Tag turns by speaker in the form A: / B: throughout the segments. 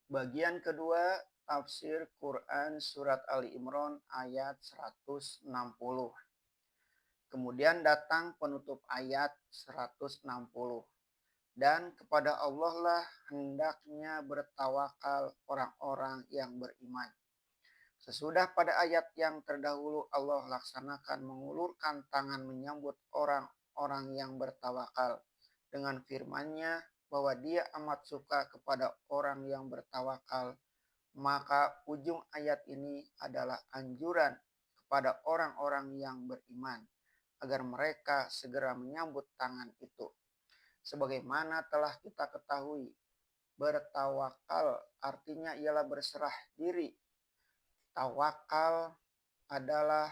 A: Bagian kedua, tafsir Quran surat Ali Imran ayat 160. Kemudian datang penutup ayat 160. Dan kepada Allah lah hendaknya bertawakal orang-orang yang beriman. Sesudah pada ayat yang terdahulu Allah laksanakan mengulurkan tangan menyambut orang-orang yang bertawakal dengan firman-Nya bahwa Dia amat suka kepada orang yang bertawakal. Maka ujung ayat ini adalah anjuran kepada orang-orang yang beriman agar mereka segera menyambut tangan itu. Sebagaimana telah kita ketahui, bertawakal artinya ialah berserah diri. Tawakal adalah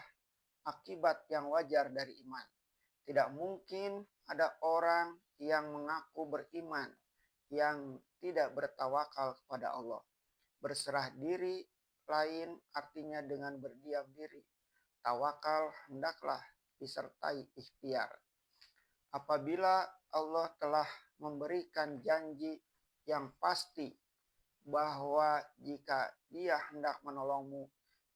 A: akibat yang wajar dari iman. Tidak mungkin ada orang yang mengaku beriman yang tidak bertawakal kepada Allah. Berserah diri lain artinya dengan berdiam diri. Tawakal hendaklah disertai ikhtiar. Apabila Allah telah memberikan janji yang pasti bahwa jika Dia hendak menolongmu,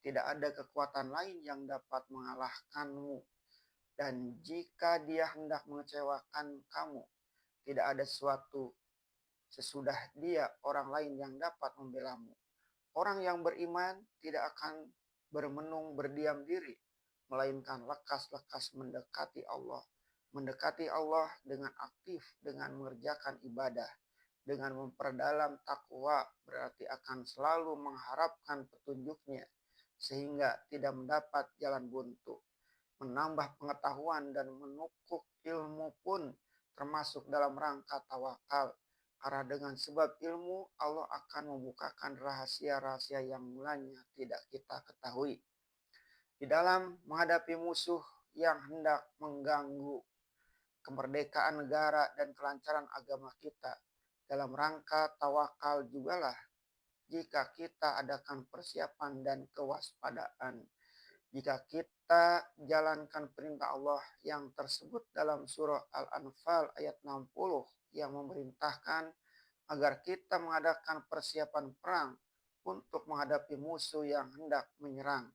A: tidak ada kekuatan lain yang dapat mengalahkanmu. Dan jika Dia hendak mengecewakan kamu, tidak ada sesuatu sesudah Dia orang lain yang dapat membelamu. Orang yang beriman tidak akan bermenung berdiam diri, melainkan lekas-lekas mendekati Allah. Mendekati Allah dengan aktif, dengan mengerjakan ibadah, dengan memperdalam takwa, berarti akan selalu mengharapkan petunjuknya, sehingga tidak mendapat jalan buntu. Menambah pengetahuan dan menukuk ilmu pun termasuk dalam rangka tawakal. Karena dengan sebab ilmu, Allah akan membukakan rahasia-rahasia yang mulanya tidak kita ketahui. Di dalam menghadapi musuh yang hendak mengganggu kemerdekaan negara dan kelancaran agama kita, dalam rangka tawakal jugalah jika kita adakan persiapan dan kewaspadaan. Jika kita jalankan perintah Allah yang tersebut dalam surah Al-Anfal ayat 60 yang memerintahkan agar kita mengadakan persiapan perang untuk menghadapi musuh yang hendak menyerang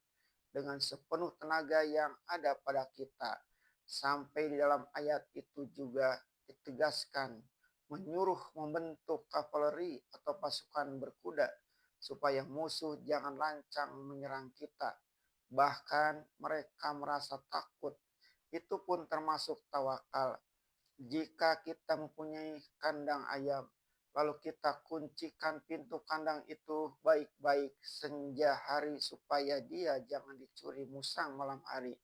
A: dengan sepenuh tenaga yang ada pada kita. Sampai di dalam ayat itu juga ditegaskan menyuruh membentuk kavaleri atau pasukan berkuda supaya musuh jangan lancang menyerang kita. Bahkan mereka merasa takut. Itu pun termasuk tawakal. Jika kita mempunyai kandang ayam, lalu kita kuncikan pintu kandang itu baik-baik senja hari supaya dia jangan dicuri musang malam hari.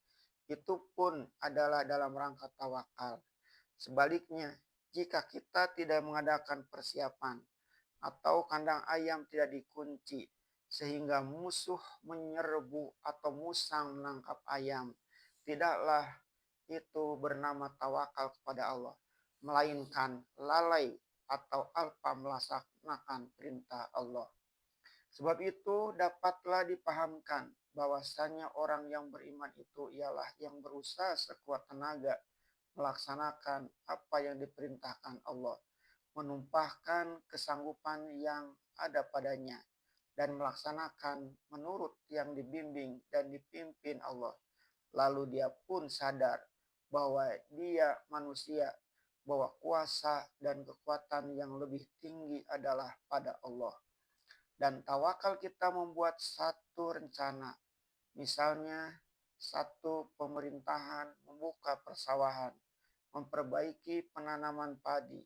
A: Itu pun adalah dalam rangka tawakal. Sebaliknya, jika kita tidak mengadakan persiapan atau kandang ayam tidak dikunci sehingga musuh menyerbu atau musang menangkap ayam, tidaklah itu bernama tawakal kepada Allah, melainkan lalai atau alpa melaksanakan perintah Allah. Sebab itu dapatlah dipahamkan bahwasanya orang yang beriman itu ialah yang berusaha sekuat tenaga melaksanakan apa yang diperintahkan Allah, menumpahkan kesanggupan yang ada padanya, dan melaksanakan menurut yang dibimbing dan dipimpin Allah. Lalu dia pun sadar bahwa dia manusia, bahwa kuasa dan kekuatan yang lebih tinggi adalah pada Allah. Dan tawakal kita membuat satu rencana, misalnya satu pemerintahan membuka persawahan, memperbaiki penanaman padi,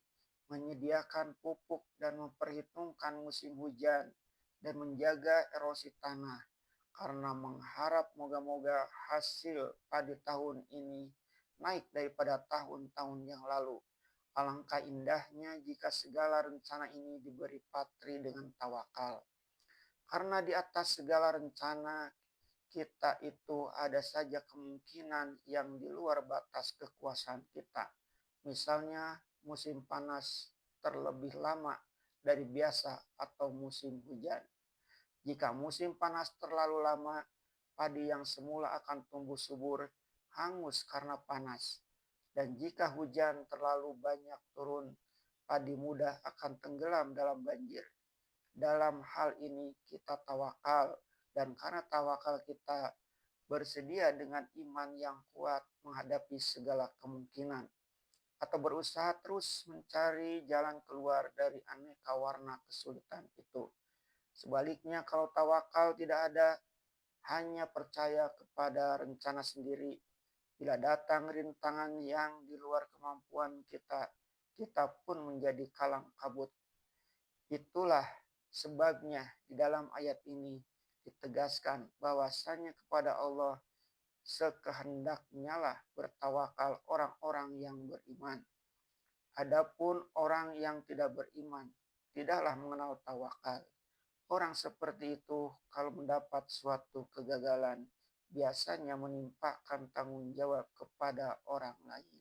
A: menyediakan pupuk dan memperhitungkan musim hujan, dan menjaga erosi tanah, karena mengharap moga-moga hasil padi tahun ini naik daripada tahun-tahun yang lalu. Alangkah indahnya jika segala rencana ini diberi patri dengan tawakal. Karena di atas segala rencana kita itu ada saja kemungkinan yang di luar batas kekuasaan kita. Misalnya musim panas terlebih lama dari biasa atau musim hujan. Jika musim panas terlalu lama, padi yang semula akan tumbuh subur hangus karena panas. Dan jika hujan terlalu banyak turun, padi mudah akan tenggelam dalam banjir. dalam hal ini kita tawakal, dan karena tawakal kita bersedia dengan iman yang kuat menghadapi segala kemungkinan, atau berusaha terus mencari jalan keluar dari aneka warna kesulitan itu. Sebaliknya, kalau tawakal tidak ada, hanya percaya kepada rencana sendiri, bila datang rintangan yang di luar kemampuan kita, kita pun menjadi kalang kabut. Itulah sebabnya di dalam ayat ini ditegaskan bahwasanya kepada Allah sekehendaknya lah bertawakal orang-orang yang beriman. Adapun orang yang tidak beriman tidaklah mengenal tawakal. Orang seperti itu kalau mendapat suatu kegagalan biasanya menimpakan tanggung jawab kepada orang lain.